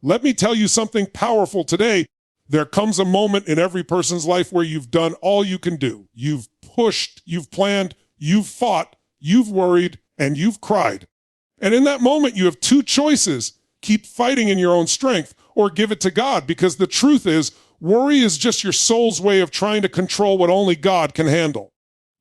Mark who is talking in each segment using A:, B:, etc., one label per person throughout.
A: Let me tell you something powerful today. There comes a moment in every person's life where you've done all you can do. You've pushed, you've planned, you've fought, you've worried, and you've cried. And in that moment, you have two choices. Keep fighting in your own strength or give it to God, because the truth is, worry is just your soul's way of trying to control what only God can handle.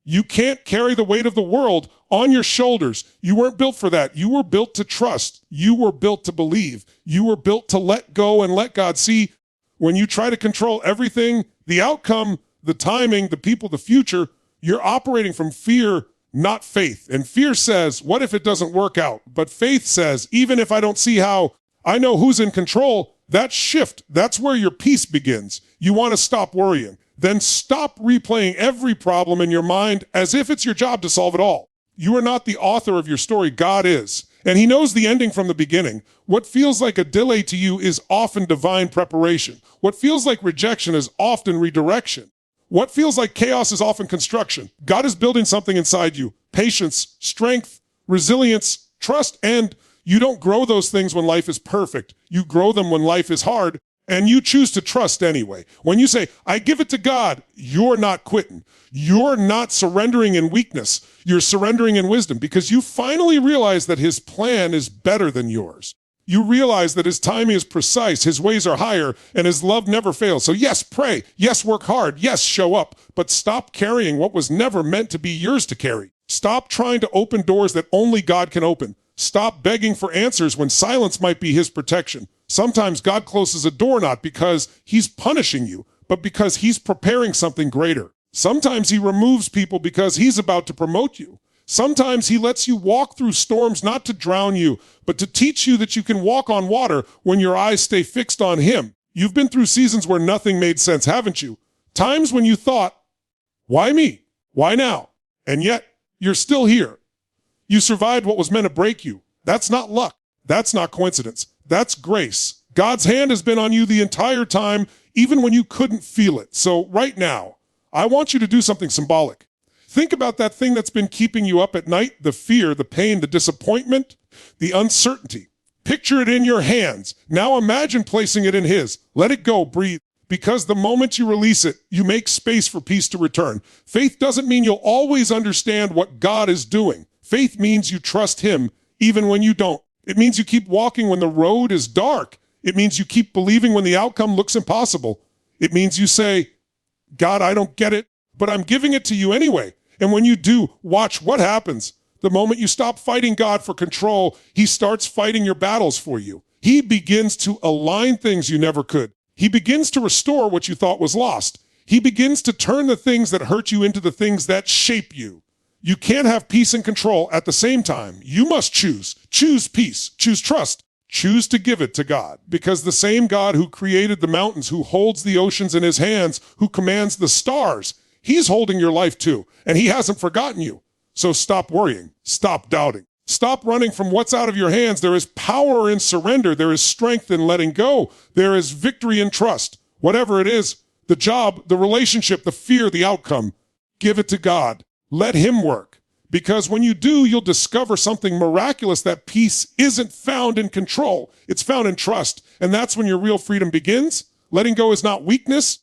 A: You can't carry the weight of the world on your shoulders. You weren't built for that. You were built to trust. You were built to believe. You were built to let go and let God. See, when you try to control everything, the outcome, the timing, the people, the future, you're operating from fear, not faith. And fear says, what if it doesn't work out? But faith says, even if I don't see how, I know who's in control. That shift, that's where your peace begins. You want to stop worrying. Then stop replaying every problem in your mind as if it's your job to solve it all. You are not the author of your story. God is. And he knows the ending from the beginning. What feels like a delay to you is often divine preparation. What feels like rejection is often redirection. What feels like chaos is often construction. God is building something inside you. Patience, strength, resilience, trust, and you don't grow those things when life is perfect. You grow them when life is hard, and you choose to trust anyway. When you say, I give it to God, you're not quitting. You're not surrendering in weakness. You're surrendering in wisdom, because you finally realize that his plan is better than yours. You realize that his timing is precise, his ways are higher, and his love never fails. So yes, pray. Yes, work hard. Yes, show up. But stop carrying what was never meant to be yours to carry. Stop trying to open doors that only God can open. Stop begging for answers when silence might be his protection. Sometimes God closes a door not because he's punishing you, but because he's preparing something greater. Sometimes he removes people because he's about to promote you. Sometimes he lets you walk through storms not to drown you, but to teach you that you can walk on water when your eyes stay fixed on him. You've been through seasons where nothing made sense, haven't you? Times when you thought, why me? Why now? And yet, you're still here. You survived what was meant to break you. That's not luck. That's not coincidence. That's grace. God's hand has been on you the entire time, even when you couldn't feel it. So right now, I want you to do something symbolic. Think about that thing that's been keeping you up at night, the fear, the pain, the disappointment, the uncertainty. Picture it in your hands. Now imagine placing it in his. Let it go, breathe. Because the moment you release it, you make space for peace to return. Faith doesn't mean you'll always understand what God is doing. Faith means you trust him even when you don't. It means you keep walking when the road is dark. It means you keep believing when the outcome looks impossible. It means you say, God, I don't get it, but I'm giving it to you anyway. And when you do, watch what happens. The moment you stop fighting God for control, he starts fighting your battles for you. He begins to align things you never could. He begins to restore what you thought was lost. He begins to turn the things that hurt you into the things that shape you. You can't have peace and control at the same time. You must choose. Choose peace. Choose trust. Choose to give it to God. Because the same God who created the mountains, who holds the oceans in his hands, who commands the stars, he's holding your life too. And he hasn't forgotten you. So stop worrying. Stop doubting. Stop running from what's out of your hands. There is power in surrender. There is strength in letting go. There is victory in trust. Whatever it is, the job, the relationship, the fear, the outcome, give it to God. Let him work. Because when you do, you'll discover something miraculous. That peace isn't found in control. It's found in trust. And that's when your real freedom begins. Letting go is not weakness.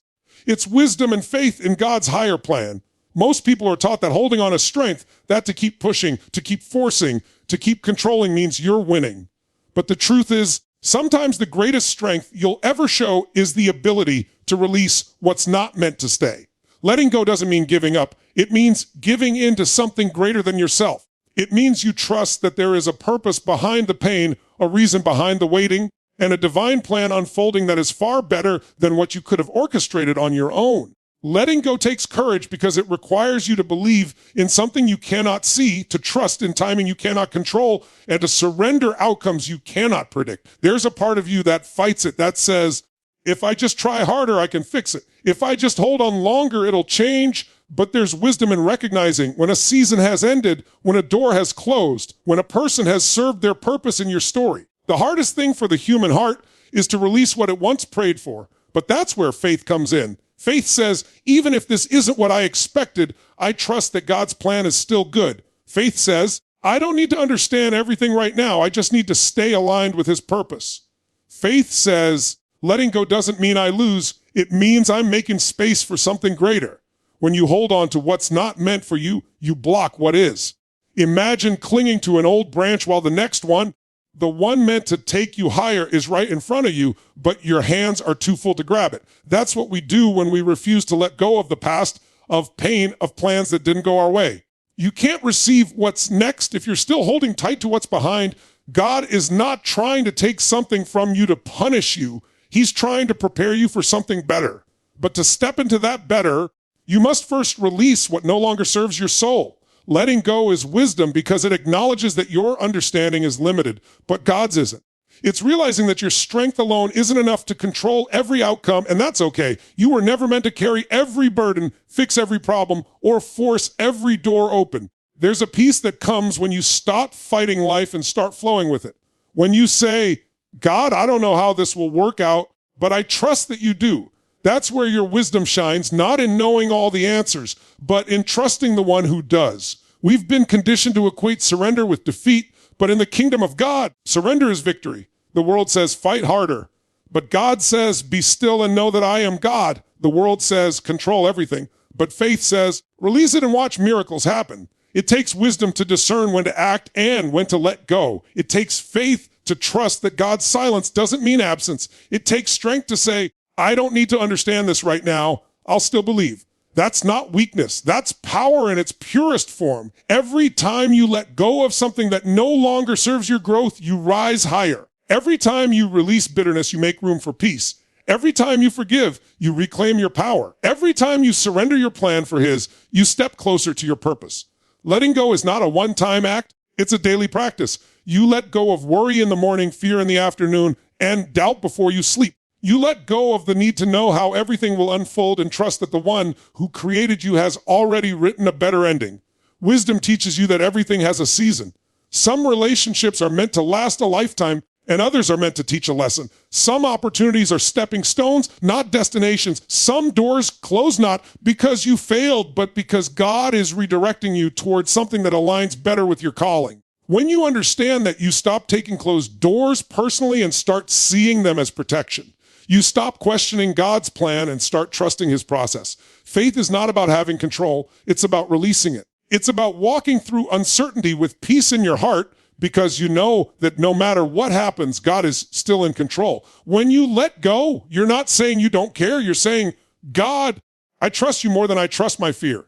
A: It's wisdom and faith in God's higher plan. Most people are taught that holding on is strength, that to keep pushing, to keep forcing, to keep controlling means you're winning. But the truth is, sometimes the greatest strength you'll ever show is the ability to release what's not meant to stay. Letting go doesn't mean giving up. It means giving in to something greater than yourself. It means you trust that there is a purpose behind the pain, a reason behind the waiting, and a divine plan unfolding that is far better than what you could have orchestrated on your own. Letting go takes courage because it requires you to believe in something you cannot see, to trust in timing you cannot control, and to surrender outcomes you cannot predict. There's a part of you that fights it, that says, if I just try harder, I can fix it. If I just hold on longer, it'll change. But there's wisdom in recognizing when a season has ended, when a door has closed, when a person has served their purpose in your story. The hardest thing for the human heart is to release what it once prayed for. But that's where faith comes in. Faith says, even if this isn't what I expected, I trust that God's plan is still good. Faith says, I don't need to understand everything right now. I just need to stay aligned with his purpose. Faith says, letting go doesn't mean I lose. It means I'm making space for something greater. When you hold on to what's not meant for you, you block what is. Imagine clinging to an old branch while the next one, the one meant to take you higher, is right in front of you, but your hands are too full to grab it. That's what we do when we refuse to let go of the past, of pain, of plans that didn't go our way. You can't receive what's next if you're still holding tight to what's behind. God is not trying to take something from you to punish you. He's trying to prepare you for something better. But to step into that better, you must first release what no longer serves your soul. Letting go is wisdom because it acknowledges that your understanding is limited, but God's isn't. It's realizing that your strength alone isn't enough to control every outcome, and that's okay. You were never meant to carry every burden, fix every problem, or force every door open. There's a peace that comes when you stop fighting life and start flowing with it. When you say, God, I don't know how this will work out, but I trust that you do. That's where your wisdom shines, not in knowing all the answers, but in trusting the one who does. We've been conditioned to equate surrender with defeat, but in the kingdom of God, surrender is victory. The world says, fight harder. But God says, be still and know that I am God. The world says, control everything. But faith says, release it and watch miracles happen. It takes wisdom to discern when to act and when to let go. It takes faith to trust that God's silence doesn't mean absence. It takes strength to say, I don't need to understand this right now. I'll still believe. That's not weakness. That's power in its purest form. Every time you let go of something that no longer serves your growth, you rise higher. Every time you release bitterness, you make room for peace. Every time you forgive, you reclaim your power. Every time you surrender your plan for His, you step closer to your purpose. Letting go is not a one-time act. It's a daily practice. You let go of worry in the morning, fear in the afternoon, and doubt before you sleep. You let go of the need to know how everything will unfold and trust that the one who created you has already written a better ending. Wisdom teaches you that everything has a season. Some relationships are meant to last a lifetime, and others are meant to teach a lesson. Some opportunities are stepping stones, not destinations. Some doors close not because you failed, but because God is redirecting you towards something that aligns better with your calling. When you understand that, you stop taking closed doors personally and start seeing them as protection. You stop questioning God's plan and start trusting His process. Faith is not about having control. It's about releasing it. It's about walking through uncertainty with peace in your heart because you know that no matter what happens, God is still in control. When you let go, you're not saying you don't care. You're saying, God, I trust you more than I trust my fear.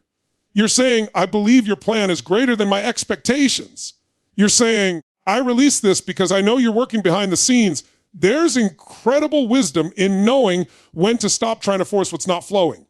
A: You're saying, I believe your plan is greater than my expectations. You're saying, I release this because I know you're working behind the scenes. There's incredible wisdom in knowing when to stop trying to force what's not flowing.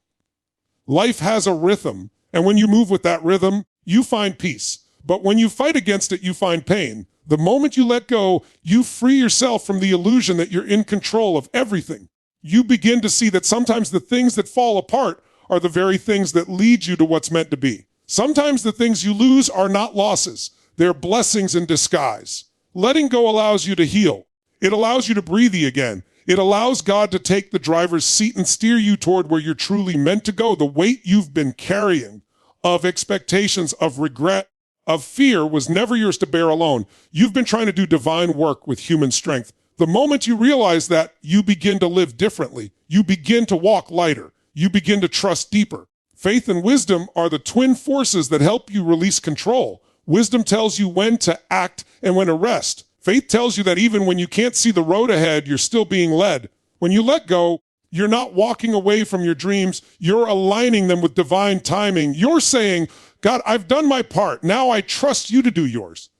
A: Life has a rhythm, and when you move with that rhythm, you find peace. But when you fight against it, you find pain. The moment you let go, you free yourself from the illusion that you're in control of everything. You begin to see that sometimes the things that fall apart are the very things that lead you to what's meant to be. Sometimes the things you lose are not losses. They're blessings in disguise. Letting go allows you to heal. It allows you to breathe again. It allows God to take the driver's seat and steer you toward where you're truly meant to go. The weight you've been carrying of expectations, of regret, of fear was never yours to bear alone. You've been trying to do divine work with human strength. The moment you realize that, you begin to live differently. You begin to walk lighter. You begin to trust deeper. Faith and wisdom are the twin forces that help you release control. Wisdom tells you when to act and when to rest. Faith tells you that even when you can't see the road ahead, you're still being led. When you let go, you're not walking away from your dreams. You're aligning them with divine timing. You're saying, God, I've done my part. Now I trust you to do yours.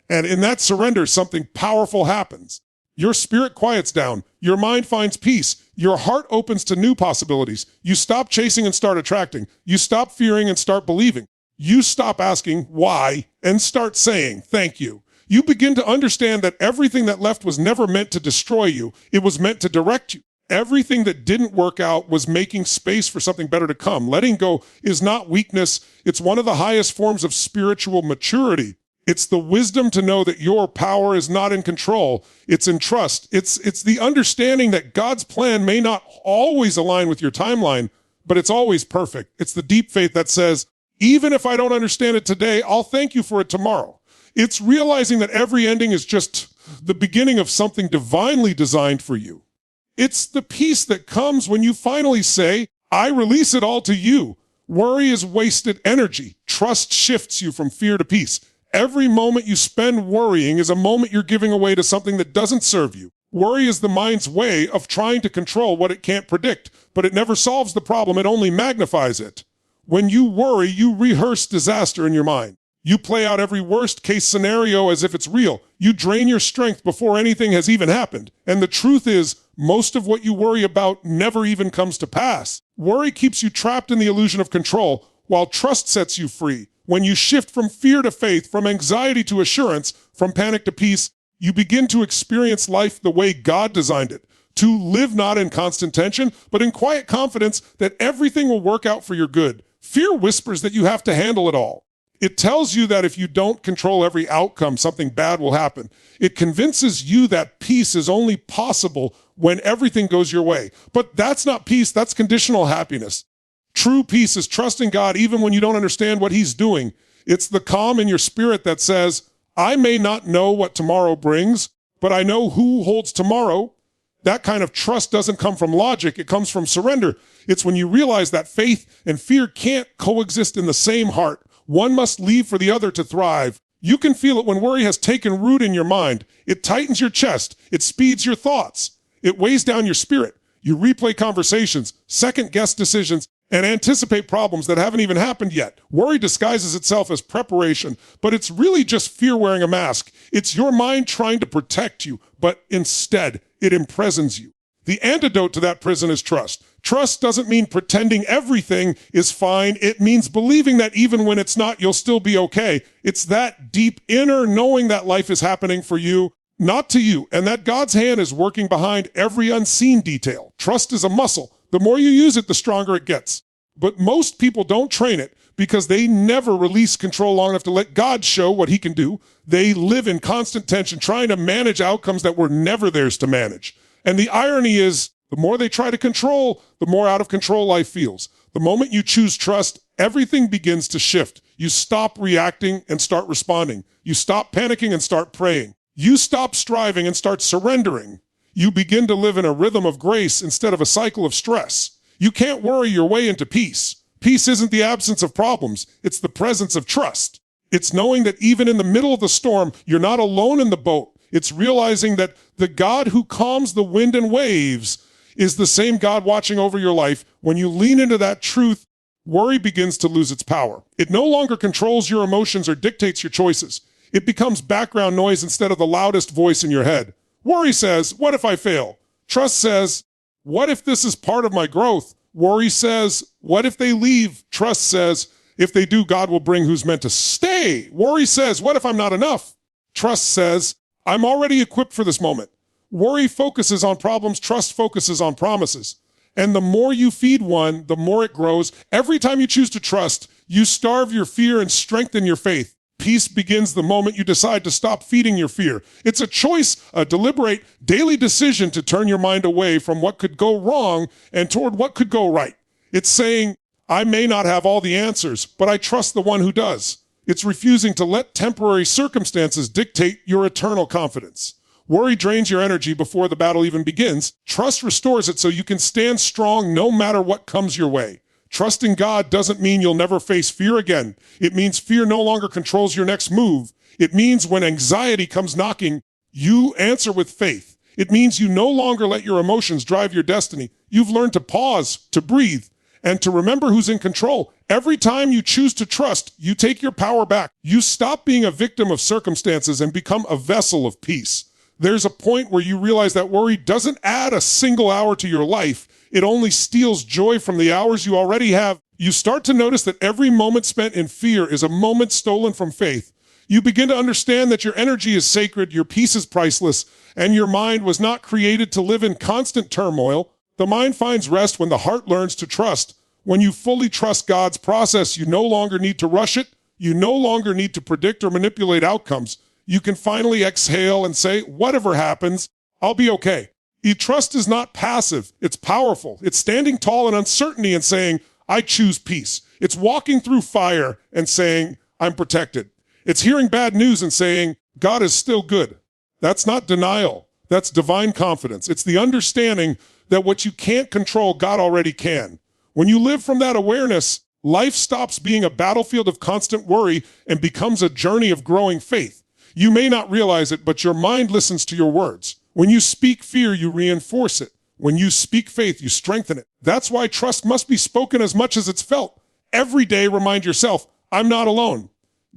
A: And in that surrender, something powerful happens. Your spirit quiets down. Your mind finds peace. Your heart opens to new possibilities. You stop chasing and start attracting. You stop fearing and start believing. You stop asking why and start saying thank you. You begin to understand that everything that left was never meant to destroy you. It was meant to direct you. Everything that didn't work out was making space for something better to come. Letting go is not weakness. It's one of the highest forms of spiritual maturity. It's the wisdom to know that your power is not in control. It's in trust. It's the understanding that God's plan may not always align with your timeline, but it's always perfect. It's the deep faith that says, even if I don't understand it today, I'll thank you for it tomorrow. It's realizing that every ending is just the beginning of something divinely designed for you. It's the peace that comes when you finally say, I release it all to you. Worry is wasted energy. Trust shifts you from fear to peace. Every moment you spend worrying is a moment you're giving away to something that doesn't serve you. Worry is the mind's way of trying to control what it can't predict, but it never solves the problem, it only magnifies it. When you worry, you rehearse disaster in your mind. You play out every worst-case scenario as if it's real. You drain your strength before anything has even happened. And the truth is, most of what you worry about never even comes to pass. Worry keeps you trapped in the illusion of control, while trust sets you free. When you shift from fear to faith, from anxiety to assurance, from panic to peace, you begin to experience life the way God designed it. To live not in constant tension, but in quiet confidence that everything will work out for your good. Fear whispers that you have to handle it all. It tells you that if you don't control every outcome, something bad will happen. It convinces you that peace is only possible when everything goes your way. But that's not peace, that's conditional happiness. True peace is trusting God even when you don't understand what He's doing. It's the calm in your spirit that says, I may not know what tomorrow brings, but I know who holds tomorrow. That kind of trust doesn't come from logic, it comes from surrender. It's when you realize that faith and fear can't coexist in the same heart. One must leave for the other to thrive. You can feel it when worry has taken root in your mind. It tightens your chest. It speeds your thoughts. It weighs down your spirit. You replay conversations, second-guess decisions, and anticipate problems that haven't even happened yet. Worry disguises itself as preparation, but it's really just fear wearing a mask. It's your mind trying to protect you, but instead, it imprisons you. The antidote to that prison is trust. Trust doesn't mean pretending everything is fine. It means believing that even when it's not, you'll still be okay. It's that deep inner knowing that life is happening for you, not to you, and that God's hand is working behind every unseen detail. Trust is a muscle. The more you use it, the stronger it gets. But most people don't train it because they never release control long enough to let God show what He can do. They live in constant tension, trying to manage outcomes that were never theirs to manage. And the irony is, the more they try to control, the more out of control life feels. The moment you choose trust, everything begins to shift. You stop reacting and start responding. You stop panicking and start praying. You stop striving and start surrendering. You begin to live in a rhythm of grace instead of a cycle of stress. You can't worry your way into peace. Peace isn't the absence of problems. It's the presence of trust. It's knowing that even in the middle of the storm, you're not alone in the boat. It's realizing that the God who calms the wind and waves is the same God watching over your life. When you lean into that truth, worry begins to lose its power. It no longer controls your emotions or dictates your choices. It becomes background noise instead of the loudest voice in your head. Worry says, what if I fail? Trust says, what if this is part of my growth? Worry says, what if they leave? Trust says, if they do, God will bring who's meant to stay. Worry says, what if I'm not enough? Trust says, I'm already equipped for this moment. Worry focuses on problems, trust focuses on promises. And the more you feed one, the more it grows. Every time you choose to trust, you starve your fear and strengthen your faith. Peace begins the moment you decide to stop feeding your fear. It's a choice, a deliberate, daily decision to turn your mind away from what could go wrong and toward what could go right. It's saying, I may not have all the answers, but I trust the one who does. It's refusing to let temporary circumstances dictate your eternal confidence. Worry drains your energy before the battle even begins. Trust restores it so you can stand strong no matter what comes your way. Trusting God doesn't mean you'll never face fear again. It means fear no longer controls your next move. It means when anxiety comes knocking, you answer with faith. It means you no longer let your emotions drive your destiny. You've learned to pause, to breathe, and to remember who's in control. Every time you choose to trust, you take your power back. You stop being a victim of circumstances and become a vessel of peace. There's a point where you realize that worry doesn't add a single hour to your life. It only steals joy from the hours you already have. You start to notice that every moment spent in fear is a moment stolen from faith. You begin to understand that your energy is sacred, your peace is priceless, and your mind was not created to live in constant turmoil. The mind finds rest when the heart learns to trust. When you fully trust God's process, you no longer need to rush it. You no longer need to predict or manipulate outcomes. You can finally exhale and say, whatever happens, I'll be okay. Trust is not passive. It's powerful. It's standing tall in uncertainty and saying, I choose peace. It's walking through fire and saying, I'm protected. It's hearing bad news and saying, God is still good. That's not denial. That's divine confidence. It's the understanding that what you can't control, God already can. When you live from that awareness, life stops being a battlefield of constant worry and becomes a journey of growing faith. You may not realize it, but your mind listens to your words. When you speak fear, you reinforce it. When you speak faith, you strengthen it. That's why trust must be spoken as much as it's felt. Every day, remind yourself, I'm not alone.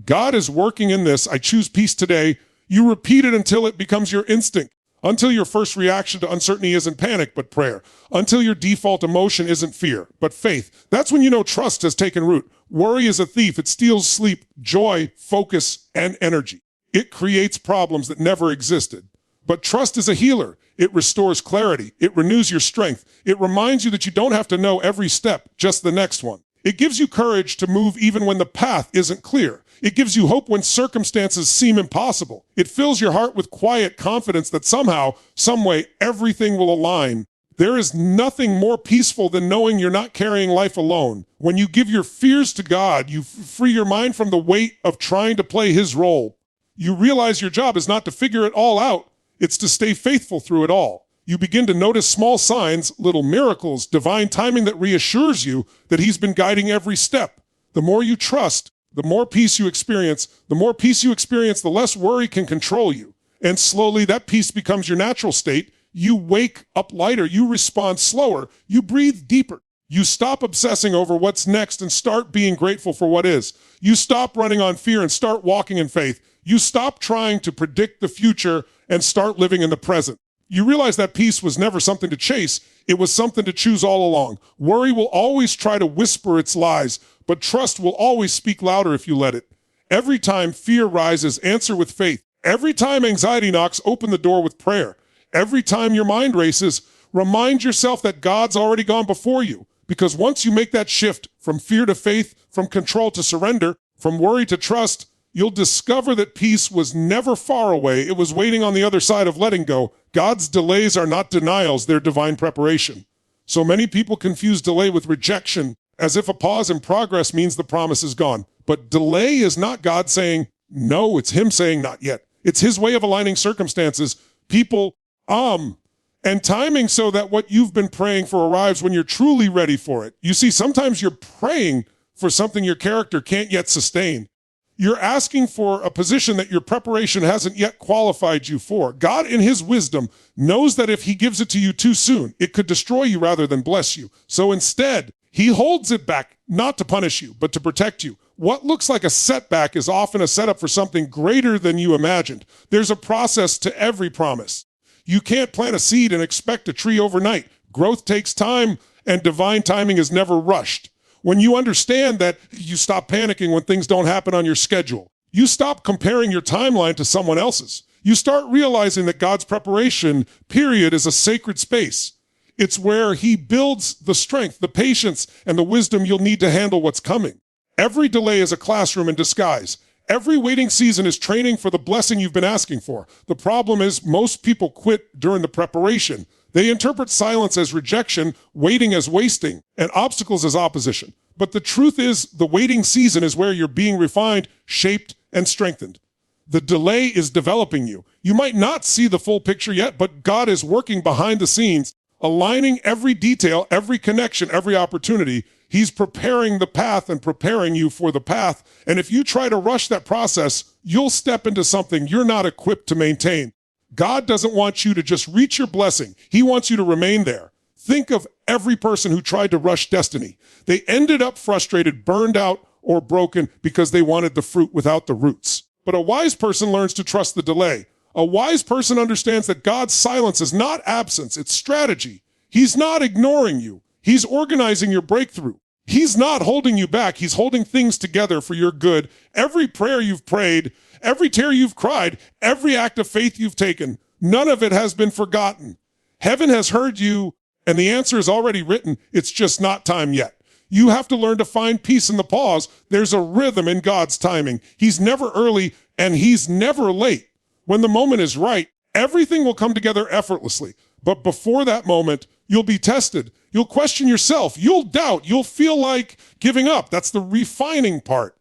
A: God is working in this. I choose peace today. You repeat it until it becomes your instinct, until your first reaction to uncertainty isn't panic, but prayer, until your default emotion isn't fear, but faith. That's when you know trust has taken root. Worry is a thief. It steals sleep, joy, focus, and energy. It creates problems that never existed. But trust is a healer. It restores clarity. It renews your strength. It reminds you that you don't have to know every step, just the next one. It gives you courage to move even when the path isn't clear. It gives you hope when circumstances seem impossible. It fills your heart with quiet confidence that somehow, some way, everything will align. There is nothing more peaceful than knowing you're not carrying life alone. When you give your fears to God, you free your mind from the weight of trying to play His role. You realize your job is not to figure it all out. It's to stay faithful through it all. You begin to notice small signs, little miracles, divine timing that reassures you that He's been guiding every step. The more you trust, the more peace you experience. The more peace you experience, the less worry can control you. And slowly that peace becomes your natural state. You wake up lighter. You respond slower. You breathe deeper. You stop obsessing over what's next and start being grateful for what is. You stop running on fear and start walking in faith. You stop trying to predict the future and start living in the present. You realize that peace was never something to chase. It was something to choose all along. Worry will always try to whisper its lies, but trust will always speak louder if you let it. Every time fear rises, answer with faith. Every time anxiety knocks, open the door with prayer. Every time your mind races, remind yourself that God's already gone before you. Because once you make that shift from fear to faith, from control to surrender, from worry to trust, you'll discover that peace was never far away. It was waiting on the other side of letting go. God's delays are not denials, they're divine preparation. So many people confuse delay with rejection, as if a pause in progress means the promise is gone. But delay is not God saying no, it's Him saying not yet. It's His way of aligning circumstances, people, and timing so that what you've been praying for arrives when you're truly ready for it. You see, sometimes you're praying for something your character can't yet sustain. You're asking for a position that your preparation hasn't yet qualified you for. God, in His wisdom, knows that if He gives it to you too soon, it could destroy you rather than bless you. So instead, He holds it back, not to punish you, but to protect you. What looks like a setback is often a setup for something greater than you imagined. There's a process to every promise. You can't plant a seed and expect a tree overnight. Growth takes time, and divine timing is never rushed. When you understand that, you stop panicking when things don't happen on your schedule. You stop comparing your timeline to someone else's. You start realizing that God's preparation period is a sacred space. It's where He builds the strength, the patience, and the wisdom you'll need to handle what's coming. Every delay is a classroom in disguise. Every waiting season is training for the blessing you've been asking for. The problem is most people quit during the preparation. They interpret silence as rejection, waiting as wasting, and obstacles as opposition. But the truth is, the waiting season is where you're being refined, shaped, and strengthened. The delay is developing you. You might not see the full picture yet, but God is working behind the scenes, aligning every detail, every connection, every opportunity. He's preparing the path and preparing you for the path. And if you try to rush that process, you'll step into something you're not equipped to maintain. God doesn't want you to just reach your blessing. He wants you to remain there. Think of every person who tried to rush destiny. They ended up frustrated, burned out, or broken because they wanted the fruit without the roots. But a wise person learns to trust the delay. A wise person understands that God's silence is not absence, it's strategy. He's not ignoring you. He's organizing your breakthrough. He's not holding you back. He's holding things together for your good. Every prayer you've prayed, every tear you've cried, every act of faith you've taken, none of it has been forgotten. Heaven has heard you, and the answer is already written. It's just not time yet. You have to learn to find peace in the pause. There's a rhythm in God's timing. He's never early, and He's never late. When the moment is right, everything will come together effortlessly. But before that moment, you'll be tested. You'll question yourself. You'll doubt. You'll feel like giving up. That's the refining part.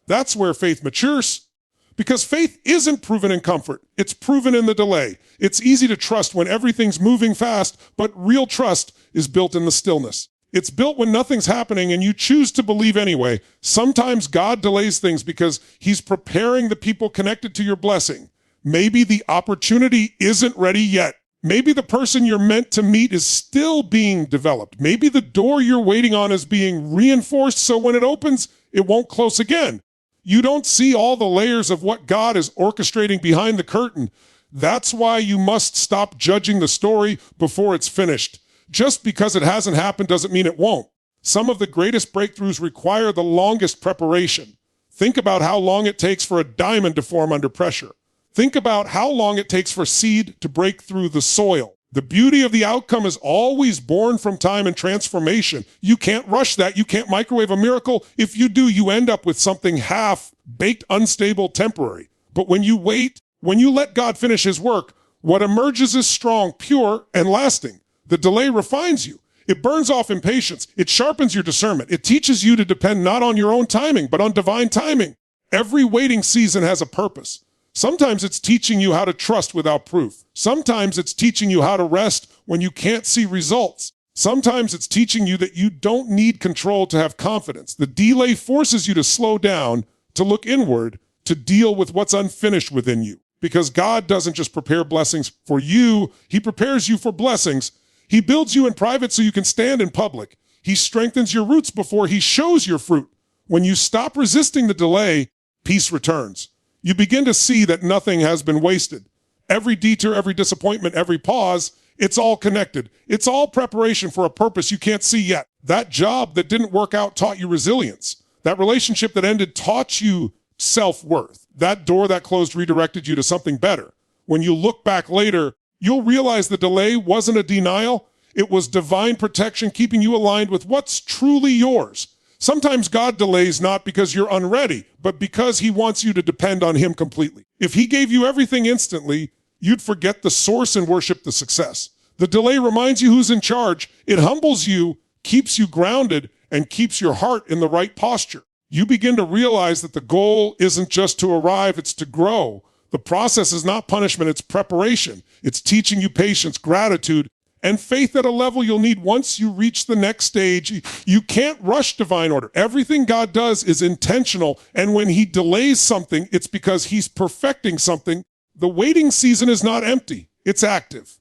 A: That's where faith matures. Because faith isn't proven in comfort. It's proven in the delay. It's easy to trust when everything's moving fast, but real trust is built in the stillness. It's built when nothing's happening and you choose to believe anyway. Sometimes God delays things because he's preparing the people connected to your blessing. Maybe the opportunity isn't ready yet. Maybe the person you're meant to meet is still being developed. Maybe the door you're waiting on is being reinforced so when it opens, it won't close again. You don't see all the layers of what God is orchestrating behind the curtain. That's why you must stop judging the story before it's finished. Just because it hasn't happened doesn't mean it won't. Some of the greatest breakthroughs require the longest preparation. Think about how long it takes for a diamond to form under pressure. Think about how long it takes for seed to break through the soil. The beauty of the outcome is always born from time and transformation. You can't rush that. You can't microwave a miracle. If you do, you end up with something half-baked, unstable, temporary. But when you wait, when you let God finish his work, what emerges is strong, pure, and lasting. The delay refines you. It burns off impatience. It sharpens your discernment. It teaches you to depend not on your own timing, but on divine timing. Every waiting season has a purpose. Sometimes it's teaching you how to trust without proof. Sometimes it's teaching you how to rest when you can't see results. Sometimes it's teaching you that you don't need control to have confidence. The delay forces you to slow down, to look inward, to deal with what's unfinished within you. Because God doesn't just prepare blessings for you, he prepares you for blessings. He builds you in private so you can stand in public. He strengthens your roots before he shows your fruit. When you stop resisting the delay, peace returns. You begin to see that nothing has been wasted. Every detour, every disappointment, every pause, it's all connected. It's all preparation for a purpose you can't see yet. That job that didn't work out taught you resilience. That relationship that ended taught you self-worth. That door that closed redirected you to something better. When you look back later, you'll realize the delay wasn't a denial. It was divine protection keeping you aligned with what's truly yours. Sometimes God delays not because you're unready, but because he wants you to depend on him completely. If he gave you everything instantly, you'd forget the source and worship the success. The delay reminds you who's in charge. It humbles you, keeps you grounded, and keeps your heart in the right posture. You begin to realize that the goal isn't just to arrive, it's to grow. The process is not punishment, it's preparation. It's teaching you patience, gratitude, and faith at a level you'll need once you reach the next stage. You can't rush divine order. Everything God does is intentional, and when he delays something, it's because he's perfecting something. The waiting season is not empty, it's active.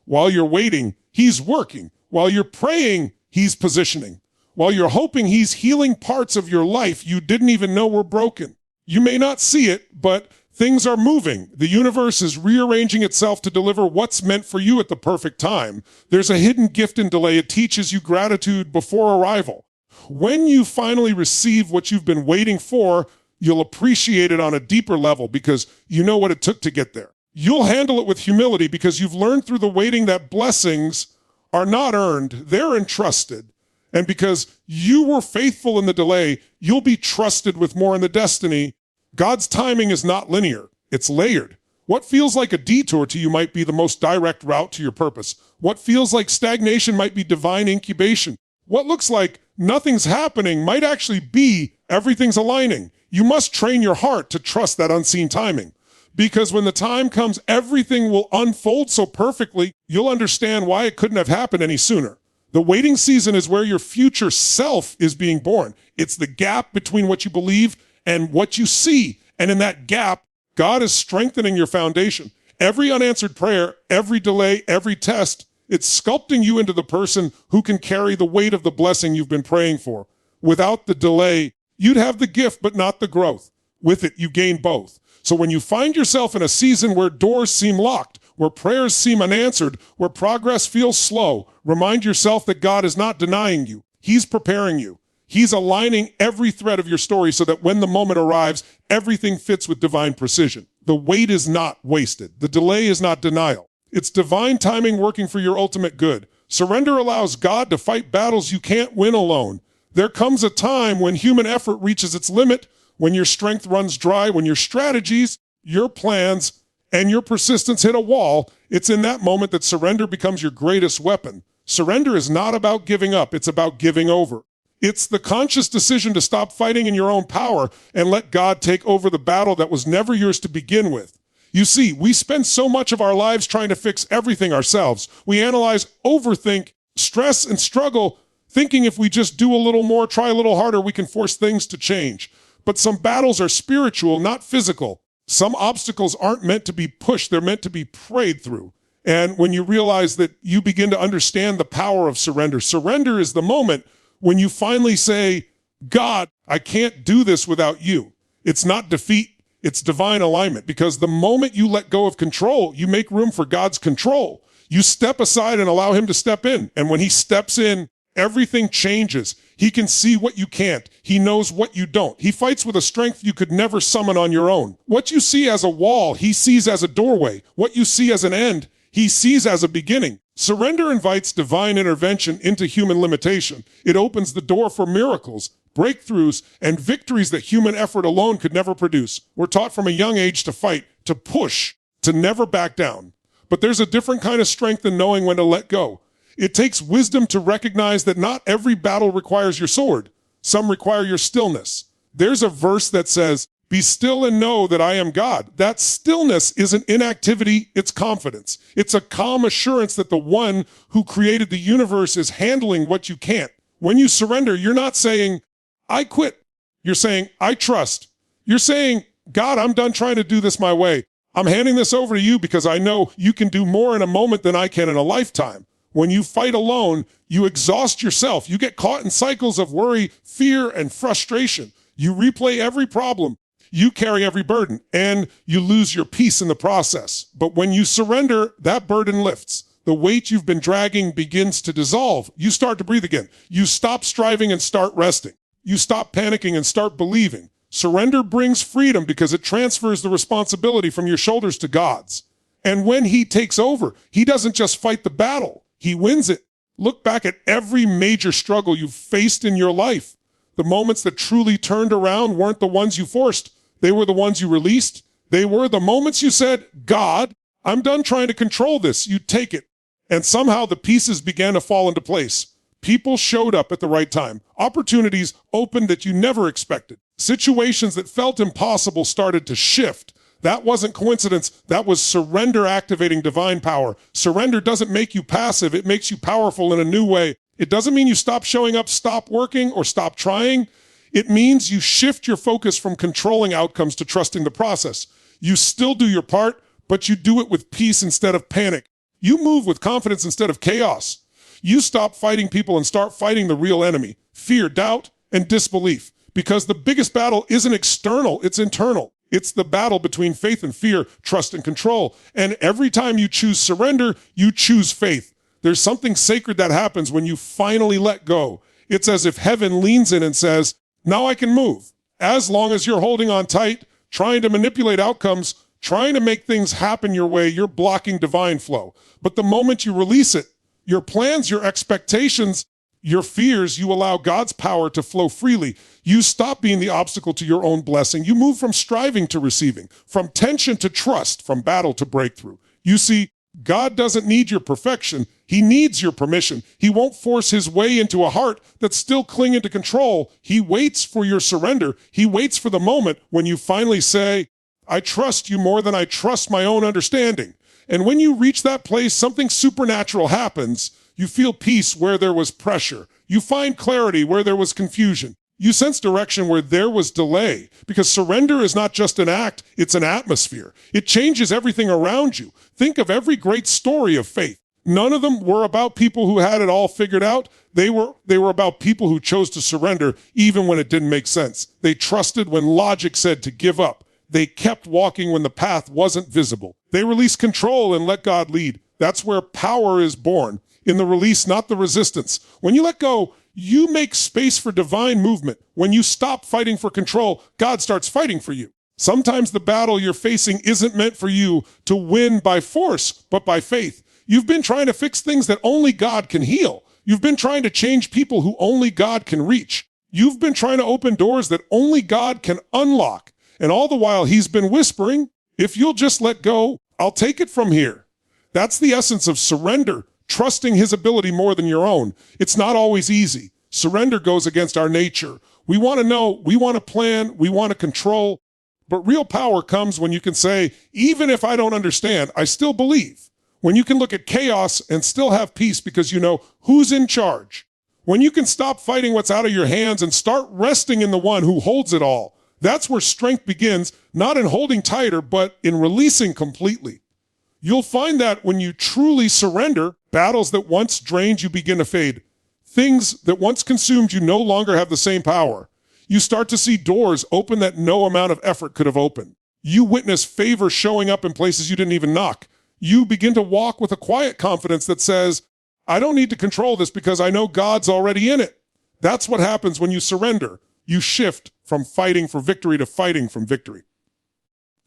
A: While you're waiting, he's working. While you're praying, he's positioning. While you're hoping, he's healing parts of your life you didn't even know were broken. You may not see it, but things are moving. The universe is rearranging itself to deliver what's meant for you at the perfect time. There's a hidden gift in delay. It teaches you gratitude before arrival. When you finally receive what you've been waiting for, you'll appreciate it on a deeper level because you know what it took to get there. You'll handle it with humility because you've learned through the waiting that blessings are not earned, they're entrusted. And because you were faithful in the delay, you'll be trusted with more in the destiny. God's timing is not linear, it's layered. What feels like a detour to you might be the most direct route to your purpose. What feels like stagnation might be divine incubation. What looks like nothing's happening might actually be everything's aligning. You must train your heart to trust that unseen timing. Because when the time comes, everything will unfold so perfectly, you'll understand why it couldn't have happened any sooner. The waiting season is where your future self is being born. It's the gap between what you believe and what you see. And in that gap, God is strengthening your foundation. Every unanswered prayer, every delay, every test, it's sculpting you into the person who can carry the weight of the blessing you've been praying for. Without the delay, you'd have the gift but not the growth. With it, you gain both. So when you find yourself in a season where doors seem locked, where prayers seem unanswered, where progress feels slow, remind yourself that God is not denying you. He's preparing you. He's aligning every thread of your story so that when the moment arrives, everything fits with divine precision. The wait is not wasted. The delay is not denial. It's divine timing working for your ultimate good. Surrender allows God to fight battles you can't win alone. There comes a time when human effort reaches its limit, when your strength runs dry, when your strategies, your plans, and your persistence hit a wall. It's in that moment that surrender becomes your greatest weapon. Surrender is not about giving up. It's about giving over. It's the conscious decision to stop fighting in your own power and let God take over the battle that was never yours to begin with. You see, we spend so much of our lives trying to fix everything ourselves. We analyze, overthink, stress, and struggle, thinking if we just do a little more, try a little harder, we can force things to change. But some battles are spiritual, not physical. Some obstacles aren't meant to be pushed, they're meant to be prayed through. And when you realize that, you begin to understand the power of surrender. Surrender is the moment when you finally say, God, I can't do this without you. It's not defeat, it's divine alignment. Because the moment you let go of control, you make room for God's control. You step aside and allow him to step in. And when he steps in, everything changes. He can see what you can't. He knows what you don't. He fights with a strength you could never summon on your own. What you see as a wall, he sees as a doorway. What you see as an end, he sees as a beginning. Surrender invites divine intervention into human limitation. It opens the door for miracles, breakthroughs, and victories that human effort alone could never produce. We're taught from a young age to fight, to push, to never back down. But there's a different kind of strength in knowing when to let go. It takes wisdom to recognize that not every battle requires your sword. Some require your stillness. There's a verse that says, "Be still and know that I am God." That stillness isn't inactivity, it's confidence. It's a calm assurance that the one who created the universe is handling what you can't. When you surrender, you're not saying, I quit. You're saying, I trust. You're saying, God, I'm done trying to do this my way. I'm handing this over to you because I know you can do more in a moment than I can in a lifetime. When you fight alone, you exhaust yourself. You get caught in cycles of worry, fear, and frustration. You replay every problem. You carry every burden, and you lose your peace in the process. But when you surrender, that burden lifts. The weight you've been dragging begins to dissolve. You start to breathe again. You stop striving and start resting. You stop panicking and start believing. Surrender brings freedom because it transfers the responsibility from your shoulders to God's. And when he takes over, he doesn't just fight the battle. He wins it. Look back at every major struggle you've faced in your life. The moments that truly turned around weren't the ones you forced. They were the ones you released. They were the moments you said, God, I'm done trying to control this. You take it. And somehow the pieces began to fall into place. People showed up at the right time. Opportunities opened that you never expected. Situations that felt impossible started to shift. That wasn't coincidence. That was surrender activating divine power. Surrender doesn't make you passive. It makes you powerful in a new way. It doesn't mean you stop showing up, stop working, or stop trying. It means you shift your focus from controlling outcomes to trusting the process. You still do your part, but you do it with peace instead of panic. You move with confidence instead of chaos. You stop fighting people and start fighting the real enemy, fear, doubt, and disbelief. Because the biggest battle isn't external, it's internal. It's the battle between faith and fear, trust and control. And every time you choose surrender, you choose faith. There's something sacred that happens when you finally let go. It's as if heaven leans in and says, now I can move. As long as you're holding on tight, trying to manipulate outcomes, trying to make things happen your way, you're blocking divine flow. But the moment you release it, your plans, your expectations, your fears, you allow God's power to flow freely. You stop being the obstacle to your own blessing. You move from striving to receiving, from tension to trust, from battle to breakthrough. You see, God doesn't need your perfection. He needs your permission. He won't force his way into a heart that's still clinging to control. He waits for your surrender. He waits for the moment when you finally say, I trust you more than I trust my own understanding. And when you reach that place, something supernatural happens. You feel peace where there was pressure. You find clarity where there was confusion. You sense direction where there was delay. Because surrender is not just an act, it's an atmosphere. It changes everything around you. Think of every great story of faith. None of them were about people who had it all figured out. They were about people who chose to surrender even when it didn't make sense. They trusted when logic said to give up. They kept walking when the path wasn't visible. They released control and let God lead. That's where power is born. In the release, not the resistance. When you let go, you make space for divine movement. When you stop fighting for control, God starts fighting for you. Sometimes the battle you're facing isn't meant for you to win by force, but by faith. You've been trying to fix things that only God can heal. You've been trying to change people who only God can reach. You've been trying to open doors that only God can unlock. And all the while he's been whispering, if you'll just let go, I'll take it from here. That's the essence of surrender, trusting his ability more than your own. It's not always easy. Surrender goes against our nature. We want to know, we want to plan, we want to control. But real power comes when you can say, even if I don't understand, I still believe. When you can look at chaos and still have peace because you know who's in charge. When you can stop fighting what's out of your hands and start resting in the one who holds it all. That's where strength begins, not in holding tighter, but in releasing completely. You'll find that when you truly surrender, battles that once drained you begin to fade. Things that once consumed you no longer have the same power. You start to see doors open that no amount of effort could have opened. You witness favor showing up in places you didn't even knock. You begin to walk with a quiet confidence that says, I don't need to control this because I know God's already in it. That's what happens when you surrender. You shift from fighting for victory to fighting from victory.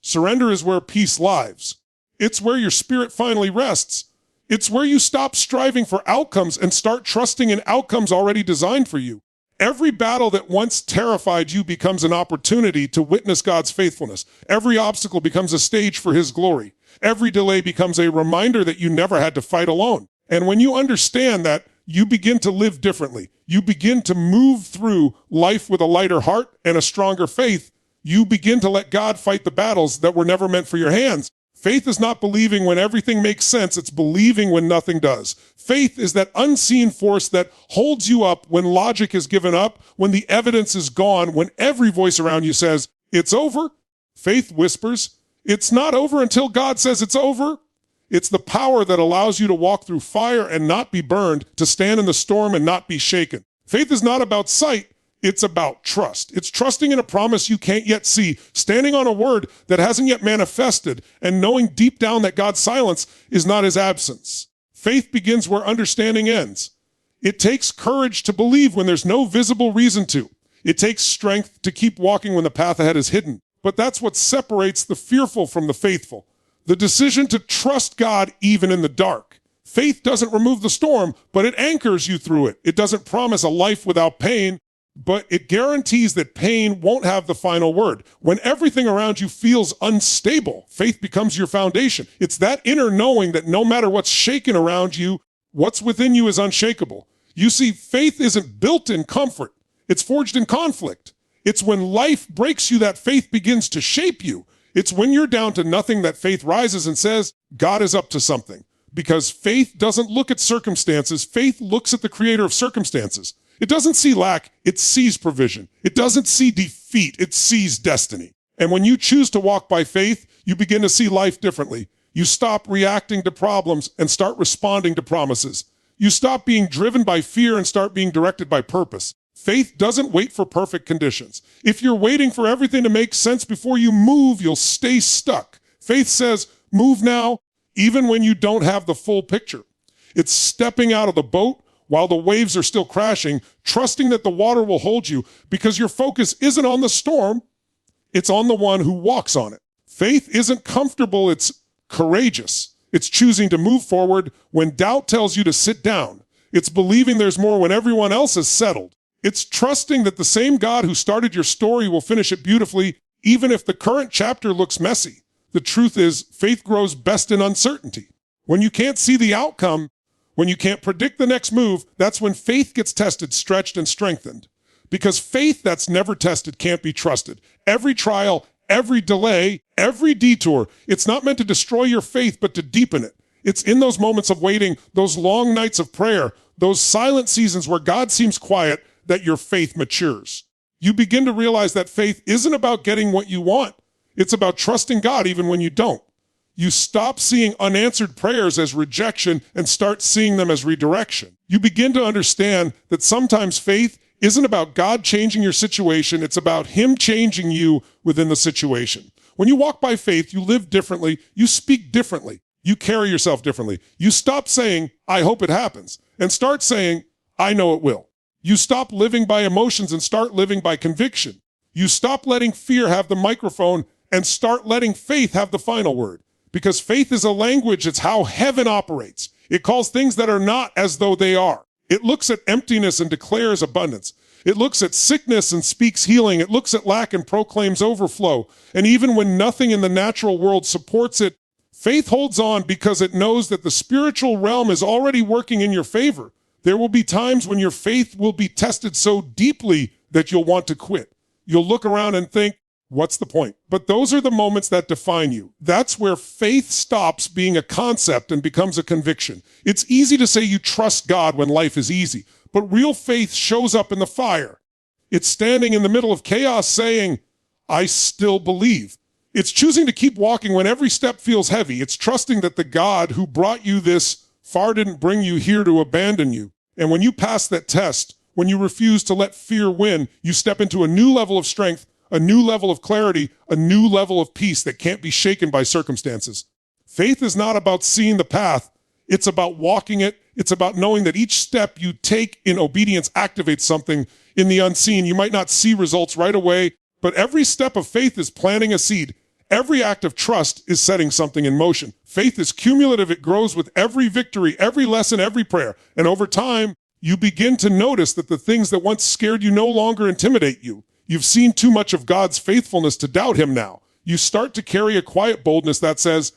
A: Surrender is where peace lives. It's where your spirit finally rests. It's where you stop striving for outcomes and start trusting in outcomes already designed for you. Every battle that once terrified you becomes an opportunity to witness God's faithfulness. Every obstacle becomes a stage for His glory. Every delay becomes a reminder that you never had to fight alone. And when you understand that, you begin to live differently. You begin to move through life with a lighter heart and a stronger faith. You begin to let God fight the battles that were never meant for your hands. Faith is not believing when everything makes sense. It's believing when nothing does. Faith is that unseen force that holds you up when logic is given up, when the evidence is gone, when every voice around you says, it's over. Faith whispers, it's not over until God says it's over. It's the power that allows you to walk through fire and not be burned, to stand in the storm and not be shaken. Faith is not about sight. It's about trust. It's trusting in a promise you can't yet see, standing on a word that hasn't yet manifested, and knowing deep down that God's silence is not His absence. Faith begins where understanding ends. It takes courage to believe when there's no visible reason to. It takes strength to keep walking when the path ahead is hidden. But that's what separates the fearful from the faithful. The decision to trust God even in the dark. Faith doesn't remove the storm, but it anchors you through it. It doesn't promise a life without pain, but it guarantees that pain won't have the final word. When everything around you feels unstable, faith becomes your foundation. It's that inner knowing that no matter what's shaking around you, what's within you is unshakable. You see, faith isn't built in comfort. It's forged in conflict. It's when life breaks you that faith begins to shape you. It's when you're down to nothing that faith rises and says, God is up to something. Because faith doesn't look at circumstances. Faith looks at the creator of circumstances. It doesn't see lack, it sees provision. It doesn't see defeat, it sees destiny. And when you choose to walk by faith, you begin to see life differently. You stop reacting to problems and start responding to promises. You stop being driven by fear and start being directed by purpose. Faith doesn't wait for perfect conditions. If you're waiting for everything to make sense before you move, you'll stay stuck. Faith says, move now, even when you don't have the full picture. It's stepping out of the boat while the waves are still crashing, trusting that the water will hold you because your focus isn't on the storm, it's on the one who walks on it. Faith isn't comfortable, it's courageous. It's choosing to move forward when doubt tells you to sit down. It's believing there's more when everyone else is settled. It's trusting that the same God who started your story will finish it beautifully, even if the current chapter looks messy. The truth is, faith grows best in uncertainty. When you can't see the outcome, when you can't predict the next move, that's when faith gets tested, stretched, and strengthened. Because faith that's never tested can't be trusted. Every trial, every delay, every detour, it's not meant to destroy your faith, but to deepen it. It's in those moments of waiting, those long nights of prayer, those silent seasons where God seems quiet, that your faith matures. You begin to realize that faith isn't about getting what you want. It's about trusting God even when you don't. You stop seeing unanswered prayers as rejection and start seeing them as redirection. You begin to understand that sometimes faith isn't about God changing your situation, it's about Him changing you within the situation. When you walk by faith, you live differently, you speak differently, you carry yourself differently. You stop saying, I hope it happens, and start saying, I know it will. You stop living by emotions and start living by conviction. You stop letting fear have the microphone and start letting faith have the final word. Because faith is a language, it's how heaven operates. It calls things that are not as though they are. It looks at emptiness and declares abundance. It looks at sickness and speaks healing. It looks at lack and proclaims overflow. And even when nothing in the natural world supports it, faith holds on because it knows that the spiritual realm is already working in your favor. There will be times when your faith will be tested so deeply that you'll want to quit. You'll look around and think, what's the point? But those are the moments that define you. That's where faith stops being a concept and becomes a conviction. It's easy to say you trust God when life is easy, but real faith shows up in the fire. It's standing in the middle of chaos saying, I still believe. It's choosing to keep walking when every step feels heavy. It's trusting that the God who brought you this far didn't bring you here to abandon you. And when you pass that test, when you refuse to let fear win, you step into a new level of strength, a new level of clarity, a new level of peace that can't be shaken by circumstances. Faith is not about seeing the path. It's about walking it. It's about knowing that each step you take in obedience activates something in the unseen. You might not see results right away, but every step of faith is planting a seed. Every act of trust is setting something in motion. Faith is cumulative. It grows with every victory, every lesson, every prayer. And over time, you begin to notice that the things that once scared you no longer intimidate you. You've seen too much of God's faithfulness to doubt him now. You start to carry a quiet boldness that says,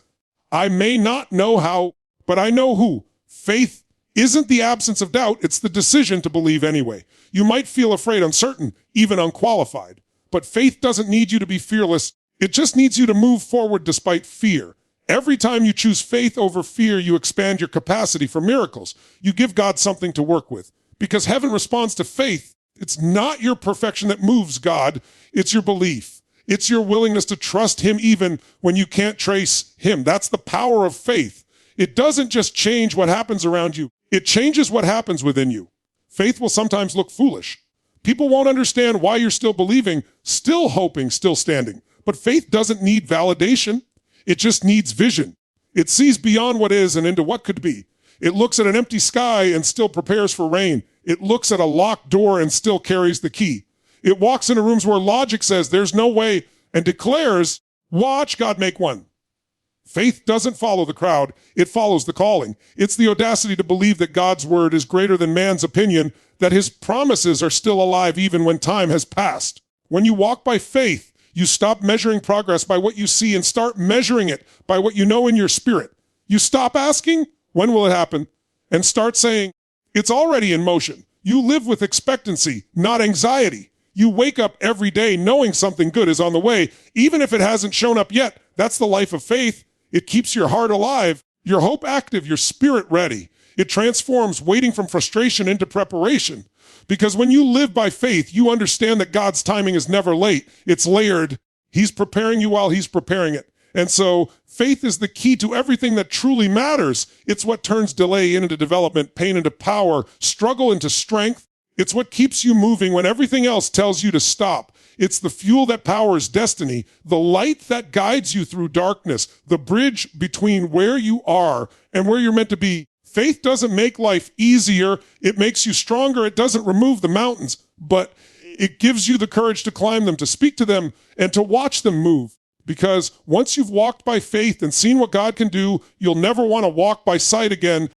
A: I may not know how, but I know who. Faith isn't the absence of doubt. It's the decision to believe anyway. You might feel afraid, uncertain, even unqualified. But faith doesn't need you to be fearless. It just needs you to move forward despite fear. Every time you choose faith over fear, you expand your capacity for miracles. You give God something to work with. Because heaven responds to faith. It's not your perfection that moves God. It's your belief. It's your willingness to trust him even when you can't trace him. That's the power of faith. It doesn't just change what happens around you. It changes what happens within you. Faith will sometimes look foolish. People won't understand why you're still believing, still hoping, still standing. But faith doesn't need validation. It just needs vision. It sees beyond what is and into what could be. It looks at an empty sky and still prepares for rain. It looks at a locked door and still carries the key. It walks into rooms where logic says there's no way and declares, watch God make one. Faith doesn't follow the crowd. It follows the calling. It's the audacity to believe that God's word is greater than man's opinion, that his promises are still alive even when time has passed. When you walk by faith, you stop measuring progress by what you see and start measuring it by what you know in your spirit. You stop asking, when will it happen? And start saying, it's already in motion. You live with expectancy, not anxiety. You wake up every day knowing something good is on the way, even if it hasn't shown up yet. That's the life of faith. It keeps your heart alive, your hope active, your spirit ready. It transforms waiting from frustration into preparation. Because when you live by faith, you understand that God's timing is never late. It's layered. He's preparing you while he's preparing it. And so faith is the key to everything that truly matters. It's what turns delay into development, pain into power, struggle into strength. It's what keeps you moving when everything else tells you to stop. It's the fuel that powers destiny, the light that guides you through darkness, the bridge between where you are and where you're meant to be. Faith doesn't make life easier. It makes you stronger. It doesn't remove the mountains, but it gives you the courage to climb them, to speak to them, and to watch them move. Because once you've walked by faith and seen what God can do, you'll never want to walk by sight again.